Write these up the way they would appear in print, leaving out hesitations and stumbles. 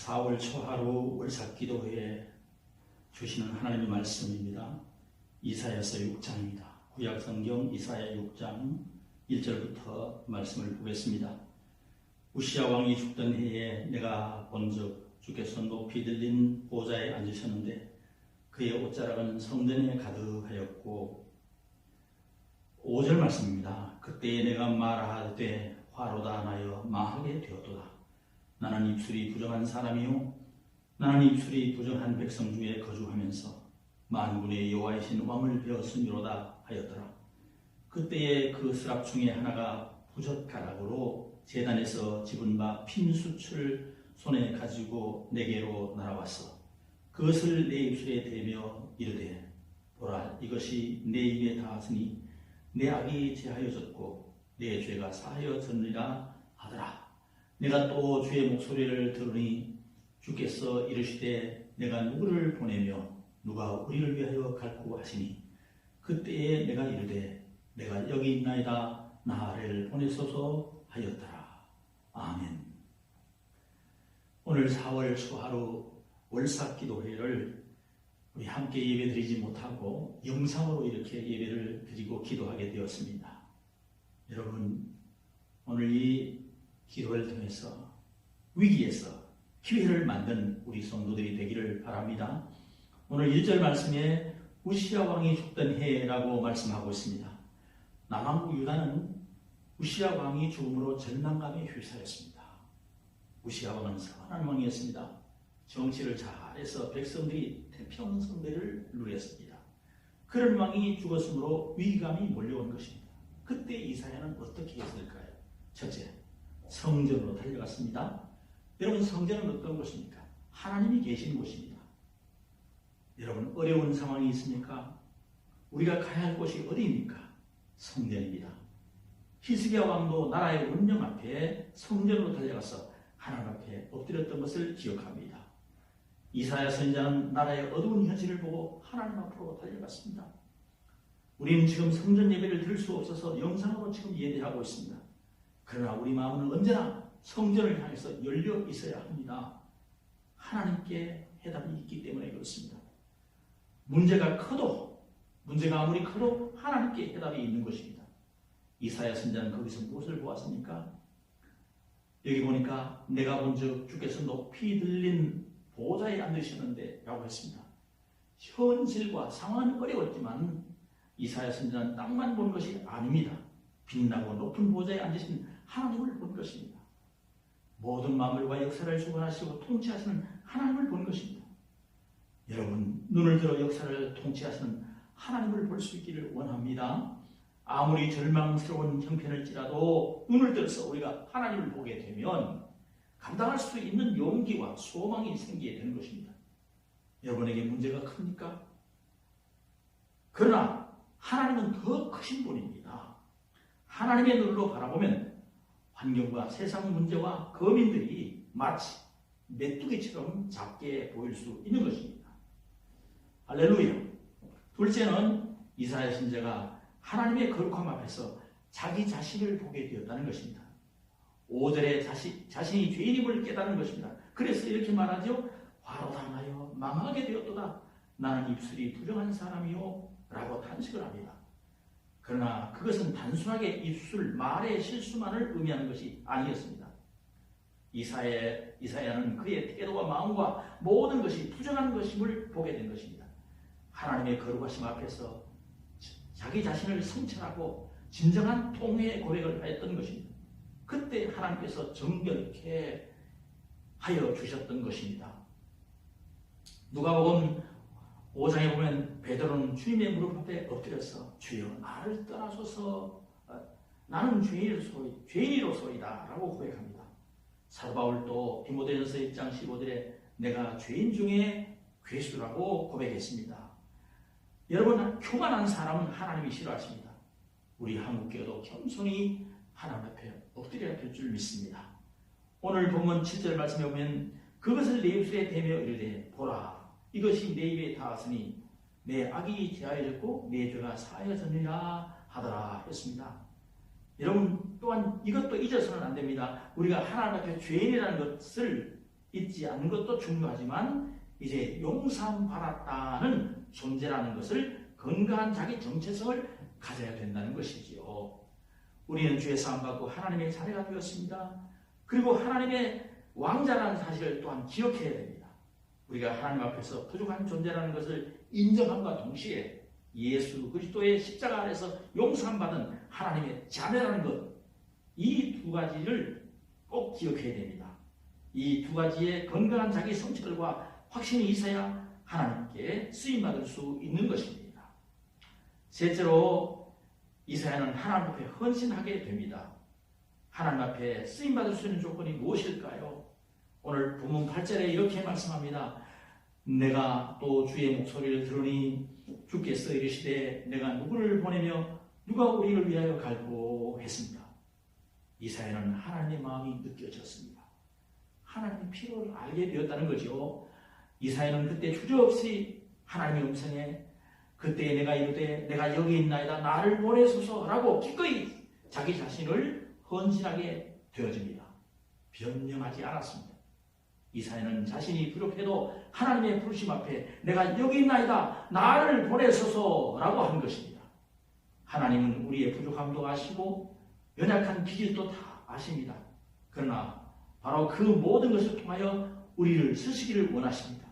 4월 초하루 월삭기도회에 주시는 하나님의 말씀입니다. 이사야서 6장입니다. 구약성경 이사야 6장 1절부터 말씀을 보겠습니다. 우시야 왕이 죽던 해에 내가 본즉 주께서 높이 들린 보좌에 앉으셨는데 그의 옷자락은 성전에 가득하였고 5절 말씀입니다. 그때에 내가 말하되 화로다 나여 망하게 되었도다. 나는 입술이 부정한 사람이요 나는 입술이 부정한 백성 중에 거주하면서 만군의 여호와이신 왕을 배웠으미로다 하였더라. 그때에 그 스랍 중에 하나가 부젓가락으로 제단에서 집은 바 핀수출 손에 가지고 내게로 날아왔어. 그것을 내 입술에 대며 이르되 보라 이것이 내 입에 닿았으니 내 악이 제하여졌고 내 죄가 사하여졌느니라 하더라. 내가 또 주의 목소리를 들으니 주께서 이르시되 내가 누구를 보내며 누가 우리를 위하여 갈고 하시니 그때에 내가 이르되 내가 여기 있나이다 나를 보내소서 하였더라. 아멘. 오늘 4월 초하루 월삭기도회를 우리 함께 예배드리지 못하고 영상으로 이렇게 예배를 드리고 기도하게 되었습니다. 여러분 오늘 이 기도를 통해서 위기에서 기회를 만든 우리 성도들이 되기를 바랍니다. 오늘 1절 말씀에 우시야 왕이 죽던 해라고 말씀하고 있습니다. 남왕국 유다는 우시야 왕이 죽음으로 절망감에 휩싸였습니다. 우시야 왕은 선한 왕이었습니다. 정치를 잘해서 백성들이 태평성대를 누렸습니다. 그런 왕이 죽었으므로 위기감이 몰려온 것입니다. 그때 이사야는 어떻게 했을까요? 첫째, 성전으로 달려갔습니다. 여러분 성전은 어떤 곳입니까? 하나님이 계신 곳입니다. 여러분 어려운 상황이 있습니까? 우리가 가야 할 곳이 어디입니까? 성전입니다. 히스기야 왕도 나라의 운명 앞에 성전으로 달려가서 하나님 앞에 엎드렸던 것을 기억합니다. 이사야 선지자는 나라의 어두운 현실을 보고 하나님 앞으로 달려갔습니다. 우리는 지금 성전 예배를 드릴 수 없어서 영상으로 지금 예배하고 있습니다. 그러나 우리 마음은 언제나 성전을 향해서 열려 있어야 합니다. 하나님께 해답이 있기 때문에 그렇습니다. 문제가 아무리 커도 하나님께 해답이 있는 것입니다. 이사야 선지자는 거기서 무엇을 보았습니까? 여기 보니까 내가 본즉 주께서 높이 들린 보좌에 앉으셨는데 라고 했습니다. 현실과 상황은 어려웠지만 이사야 선지자는 땅만 본 것이 아닙니다. 빛나고 높은 보좌에 앉으신 하나님을 본 것입니다. 모든 만물과 역사를 주관하시고 통치하시는 하나님을 본 것입니다. 여러분 눈을 들어 역사를 통치하시는 하나님을 볼 수 있기를 원합니다. 아무리 절망스러운 형편일지라도 눈을 들어서 우리가 하나님을 보게 되면 감당할 수 있는 용기와 소망이 생기게 되는 것입니다. 여러분에게 문제가 큽니까? 그러나 하나님은 더 크신 분입니다. 하나님의 눈으로 바라보면 환경과 세상 문제와 거민들이 마치 메뚜기처럼 작게 보일 수 있는 것입니다. 할렐루야. 둘째는 이사야 선지자가 하나님의 거룩함 앞에서 자기 자신을 보게 되었다는 것입니다. 5절에 자신이 죄인임을 깨닫는 것입니다. 그래서 이렇게 말하죠. 화로다 나여 망하게 되었도다. 나는 입술이 부정한 사람이요 라고 탄식을 합니다. 그러나 그것은 단순하게 입술, 말의 실수만을 의미하는 것이 아니었습니다. 이사야는 그의 태도와 마음과 모든 것이 부정한 것임을 보게 된 것입니다. 하나님의 거룩하심 앞에서 자기 자신을 성찰하고 진정한 통회의 고백을 하였던 것입니다. 그때 하나님께서 정결케 하여 주셨던 것입니다. 누가복음 5장에 보면 베드로는 주님의 무릎 앞에 엎드려서 주여 나를 떠나소서 나는 죄인이로소이다 라고 고백합니다. 사도 바울도 디모데전서 1장 15절에 내가 죄인 중에 괴수라고 고백했습니다. 여러분 교만한 사람은 하나님이 싫어하십니다. 우리 한국교도 겸손히 하나님 앞에 엎드려야 될 줄 믿습니다. 오늘 본문 7절 말씀에 보면 그것을 내 입술에 대며 이르되 보라 이것이 내 입에 닿았으니 내 악이 제하여졌고 내 죄가 사하여졌느니라 하더라 했습니다. 여러분 또한 이것도 잊어서는 안 됩니다. 우리가 하나님 앞에 죄인이라는 것을 잊지 않는 것도 중요하지만 이제 용서받았다는 존재라는 것을 건강한 자기 정체성을 가져야 된다는 것이지요. 우리는 주의 사함받고 하나님의 자녀가 되었습니다. 그리고 하나님의 왕자라는 사실을 또한 기억해야 됩니다. 우리가 하나님 앞에서 부족한 존재라는 것을 인정함과 동시에 예수 그리스도의 십자가 아래서 용서받은 하나님의 자녀라는 것, 이 두 가지를 꼭 기억해야 됩니다. 이 두 가지의 건강한 자기 성찰과 확신이 있어야 하나님께 쓰임받을 수 있는 것입니다. 셋째로 이사야는 하나님 앞에 헌신하게 됩니다. 하나님 앞에 쓰임받을 수 있는 조건이 무엇일까요? 오늘 본문 8절에 이렇게 말씀합니다. 내가 또 주의 목소리를 들으니 주께서 이르시되 내가 누구를 보내며 누가 우리를 위하여 갈고 했습니다. 이사야는 하나님의 마음이 느껴졌습니다. 하나님의 필요를 알게 되었다는 거죠. 이사야는 그때 주저없이 하나님의 음성에 그때 내가 이르되 내가 여기 있나이다 나를 보내소서라고 기꺼이 자기 자신을 헌신하게 되어집니다. 변명하지 않았습니다. 이사야는 자신이 부족해도 하나님의 부르심 앞에 내가 여기 있나이다 나를 보내소서라고 한 것입니다. 하나님은 우리의 부족함도 아시고 연약한 기질도 다 아십니다. 그러나 바로 그 모든 것을 통하여 우리를 쓰시기를 원하십니다.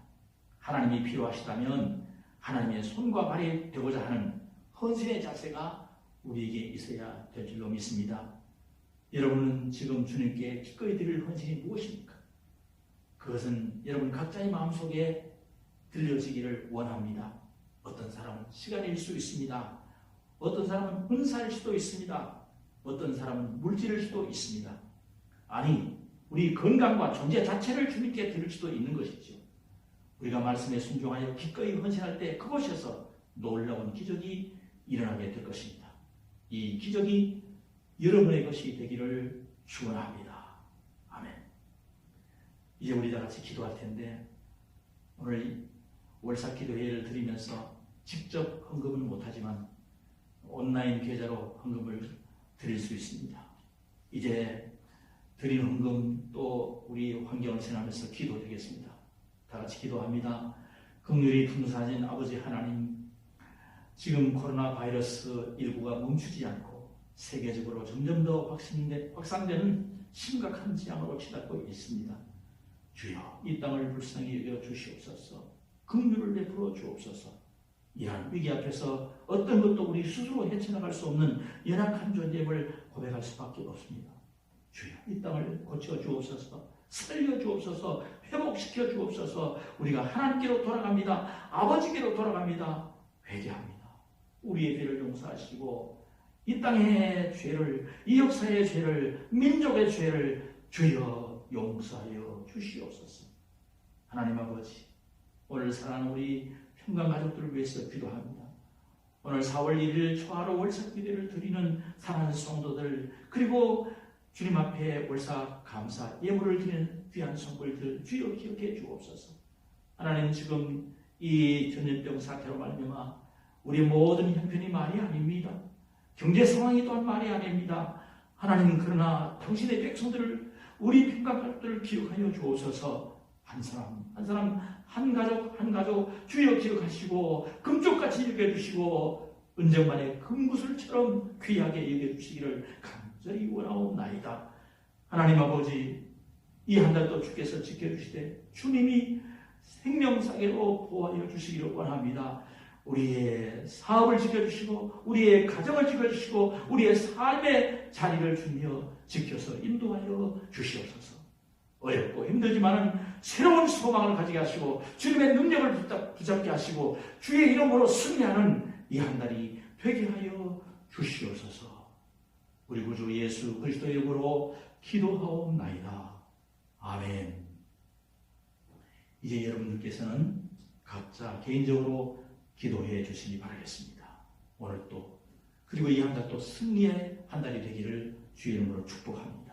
하나님이 필요하시다면 하나님의 손과 발이 되고자 하는 헌신의 자세가 우리에게 있어야 될 줄로 믿습니다. 여러분은 지금 주님께 기꺼이 드릴 헌신이 무엇입니까? 그것은 여러분 각자의 마음속에 들려지기를 원합니다. 어떤 사람은 시간일 수 있습니다. 어떤 사람은 은사일 수도 있습니다. 어떤 사람은 물질일 수도 있습니다. 아니, 우리 건강과 존재 자체를 주님께 드릴 수도 있는 것이죠. 우리가 말씀에 순종하여 기꺼이 헌신할 때 그곳에서 놀라운 기적이 일어나게 될 것입니다. 이 기적이 여러분의 것이 되기를 축원합니다. 아멘. 이제 우리 다 같이 기도할 텐데 오늘 월삭 기도회를 드리면서 직접 헌금은 못하지만 온라인 계좌로 헌금을 드릴 수 있습니다. 이제 드린 헌금 또 우리 환경을 생각하면서 기도드리겠습니다. 다 같이 기도합니다. 긍휼히 풍성하신 아버지 하나님, 지금 코로나 바이러스 19가 멈추지 않고 세계적으로 점점 더 확산되는 심각한 재앙으로 치닫고 있습니다. 주여, 이 땅을 불쌍히 여겨 주시옵소서. 긍휼을 베풀어 주옵소서. 이러한 위기 앞에서 어떤 것도 우리 스스로 헤쳐나갈 수 없는 연약한 존재임을 고백할 수밖에 없습니다. 주여, 이 땅을 고쳐 주옵소서. 살려 주옵소서. 회복시켜 주옵소서. 우리가 하나님께로 돌아갑니다. 아버지께로 돌아갑니다. 회개합니다. 우리의 죄를 용서하시고 이 땅의 죄를, 이 역사의 죄를, 민족의 죄를 주여 용서하여 주시옵소서. 하나님 아버지, 오늘 사랑하는 우리 평강 가족들을 위해서 기도합니다. 오늘 4월 1일 초하루 월삭 기도를 드리는 사랑하는 성도들, 그리고 주님 앞에 월삭 감사 예물을 드리는 귀한 성물들 주여 기억해 주옵소서. 하나님, 지금 이 전염병 사태로 말미암아 우리 모든 형편이 말이 아닙니다. 경제 상황이 또한 말이 아닙니다. 하나님, 그러나 당신의 백성들을, 우리 평강 가족들을 기억하여 주옵소서. 한 사람 한 사람, 한 가족 한 가족 주여 기억하시고 금쪽같이 여겨주시고 은정만의 금구슬처럼 귀하게 여겨주시기를 간절히 원하옵나이다. 하나님 아버지, 이 한 달도 주께서 지켜주시되 주님이 생명사계로 보호하여 주시기를 원합니다. 우리의 사업을 지켜주시고 우리의 가정을 지켜주시고 우리의 삶의 자리를 주며 지켜서 인도하여 주시옵소서. 어렵고 힘들지만 새로운 소망을 가지게 하시고 주님의 능력을 붙잡게 하시고 주의 이름으로 승리하는 이 한 달이 되게 하여 주시옵소서. 우리 구주 예수 그리스도의 이름으로 기도하옵나이다. 아멘. 이제 여러분들께서는 각자 개인적으로 기도해 주시기 바라겠습니다. 오늘 또 그리고 이 한 달 또 승리의 한 달이 되기를 주의 이름으로 축복합니다.